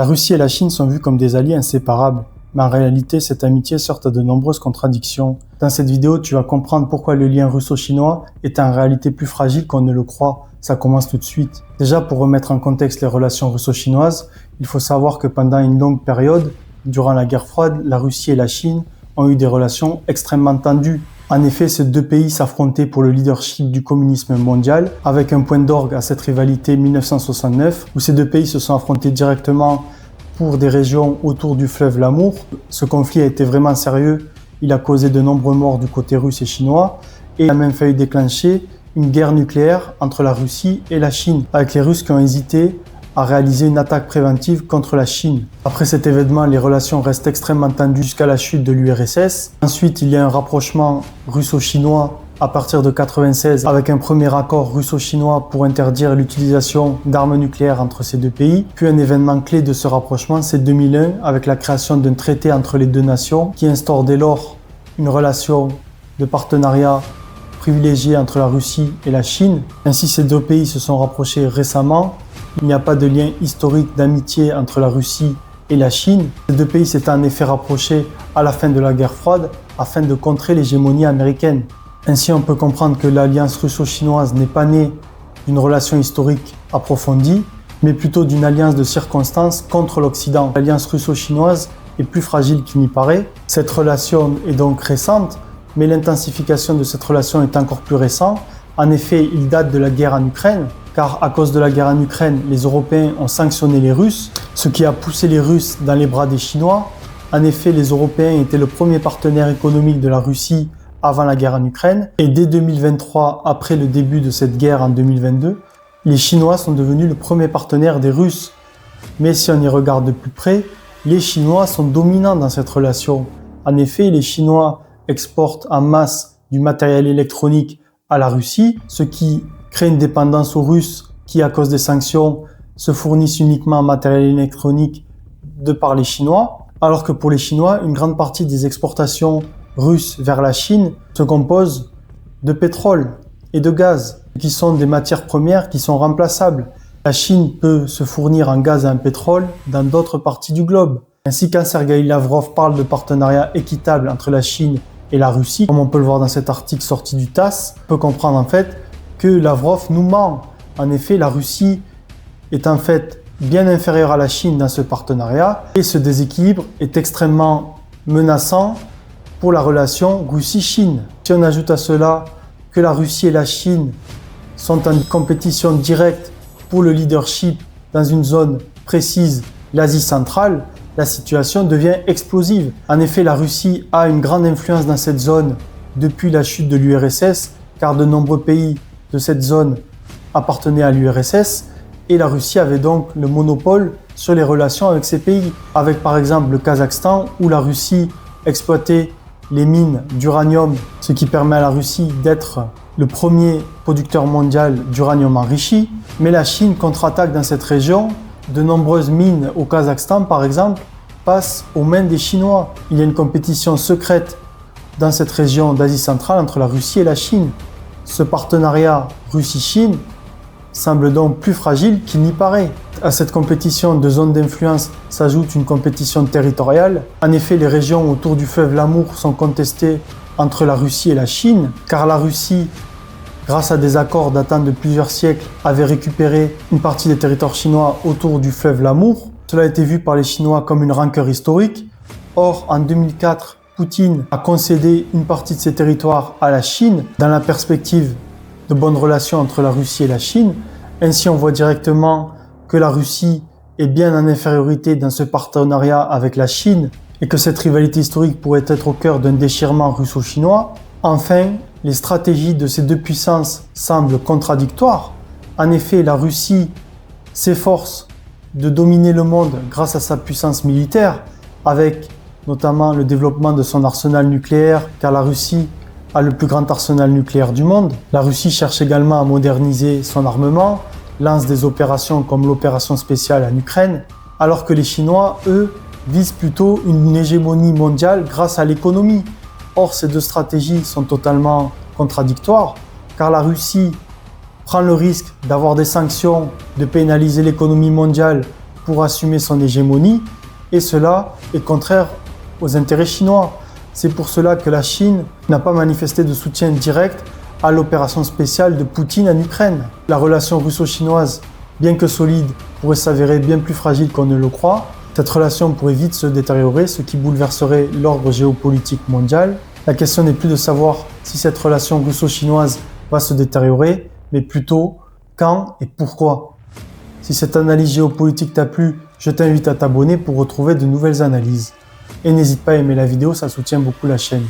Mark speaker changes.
Speaker 1: La Russie et la Chine sont vues comme des alliés inséparables, mais en réalité, cette amitié sort à de nombreuses contradictions. Dans cette vidéo, tu vas comprendre pourquoi le lien russo-chinois est en réalité plus fragile qu'on ne le croit. Ça commence tout de suite. Déjà, pour remettre en contexte les relations russo-chinoises, il faut savoir que pendant une longue période, durant la guerre froide, la Russie et la Chine ont eu des relations extrêmement tendues. En effet, ces deux pays s'affrontaient pour le leadership du communisme mondial, avec un point d'orgue à cette rivalité 1969, où ces deux pays se sont affrontés directement pour des régions autour du fleuve l'Amour. Ce conflit a été vraiment sérieux, il a causé de nombreux morts du côté russe et chinois, et il a même failli déclencher une guerre nucléaire entre la Russie et la Chine, avec les Russes qui ont hésité à réaliser une attaque préventive contre la Chine. Après cet événement, les relations restent extrêmement tendues jusqu'à la chute de l'URSS. Ensuite, il y a un rapprochement russo-chinois à partir de 1996 avec un premier accord russo-chinois pour interdire l'utilisation d'armes nucléaires entre ces deux pays. Puis un événement clé de ce rapprochement, c'est 2001 avec la création d'un traité entre les deux nations qui instaure dès lors une relation de partenariat privilégiée entre la Russie et la Chine. Ainsi, ces deux pays se sont rapprochés récemment. Il n'y a pas de lien historique d'amitié entre la Russie et la Chine. Ces deux pays s'étaient en effet rapprochés à la fin de la guerre froide afin de contrer l'hégémonie américaine. Ainsi, on peut comprendre que l'alliance russo-chinoise n'est pas née d'une relation historique approfondie, mais plutôt d'une alliance de circonstances contre l'Occident. L'alliance russo-chinoise est plus fragile qu'il n'y paraît. Cette relation est donc récente, mais l'intensification de cette relation est encore plus récente. En effet, il date de la guerre en Ukraine, car à cause de la guerre en Ukraine, les Européens ont sanctionné les Russes, ce qui a poussé les Russes dans les bras des Chinois. En effet, les Européens étaient le premier partenaire économique de la Russie avant la guerre en Ukraine, et dès 2023, après le début de cette guerre en 2022, les Chinois sont devenus le premier partenaire des Russes. Mais si on y regarde de plus près, les Chinois sont dominants dans cette relation. En effet, les Chinois exportent en masse du matériel électronique à la Russie, ce qui crée une dépendance aux Russes qui, à cause des sanctions, se fournissent uniquement en matériel électronique de par les Chinois, alors que pour les Chinois, une grande partie des exportations russes vers la Chine se compose de pétrole et de gaz, qui sont des matières premières qui sont remplaçables. La Chine peut se fournir en gaz et en pétrole dans d'autres parties du globe. Ainsi, quand Sergueï Lavrov parle de partenariat équitable entre la Chine et la Russie, comme on peut le voir dans cet article sorti du TASS, on peut comprendre en fait que Lavrov nous ment. En effet, la Russie est en fait bien inférieure à la Chine dans ce partenariat, et ce déséquilibre est extrêmement menaçant pour la relation Russie-Chine. Si on ajoute à cela que la Russie et la Chine sont en compétition directe pour le leadership dans une zone précise, l'Asie centrale, la situation devient explosive. En effet, la Russie a une grande influence dans cette zone depuis la chute de l'URSS, car de nombreux pays de cette zone appartenaient à l'URSS, et la Russie avait donc le monopole sur les relations avec ces pays, avec par exemple le Kazakhstan, où la Russie exploitait les mines d'uranium, ce qui permet à la Russie d'être le premier producteur mondial d'uranium enrichi. Mais la Chine contre-attaque dans cette région. De nombreuses mines au Kazakhstan, par exemple, passent aux mains des Chinois. Il y a une compétition secrète dans cette région d'Asie centrale entre la Russie et la Chine. Ce partenariat Russie-Chine semble donc plus fragile qu'il n'y paraît. À cette compétition de zones d'influence s'ajoute une compétition territoriale. En effet, les régions autour du fleuve l'Amour sont contestées entre la Russie et la Chine, car la Russie, grâce à des accords datant de plusieurs siècles, avait récupéré une partie des territoires chinois autour du fleuve l'Amour. Cela a été vu par les Chinois comme une rancœur historique. Or, en 2004, Poutine a concédé une partie de ces territoires à la Chine dans la perspective de bonnes relations entre la Russie et la Chine. Ainsi, on voit directement que la Russie est bien en infériorité dans ce partenariat avec la Chine et que cette rivalité historique pourrait être au cœur d'un déchirement russo-chinois. Enfin, les stratégies de ces deux puissances semblent contradictoires. En effet, la Russie s'efforce de dominer le monde grâce à sa puissance militaire, avec notamment le développement de son arsenal nucléaire, car la Russie a le plus grand arsenal nucléaire du monde. La Russie cherche également à moderniser son armement, lance des opérations comme l'opération spéciale en Ukraine, alors que les Chinois, eux, visent plutôt une hégémonie mondiale grâce à l'économie. Or, ces deux stratégies sont totalement contradictoires, car la Russie prend le risque d'avoir des sanctions, de pénaliser l'économie mondiale pour assumer son hégémonie, et cela est contraire aux intérêts chinois. C'est pour cela que la Chine n'a pas manifesté de soutien direct à l'opération spéciale de Poutine en Ukraine. La relation russo-chinoise, bien que solide, pourrait s'avérer bien plus fragile qu'on ne le croit. Cette relation pourrait vite se détériorer, ce qui bouleverserait l'ordre géopolitique mondial. La question n'est plus de savoir si cette relation russo-chinoise va se détériorer, mais plutôt quand et pourquoi. Si cette analyse géopolitique t'a plu, je t'invite à t'abonner pour retrouver de nouvelles analyses. Et n'hésite pas à aimer la vidéo, ça soutient beaucoup la chaîne.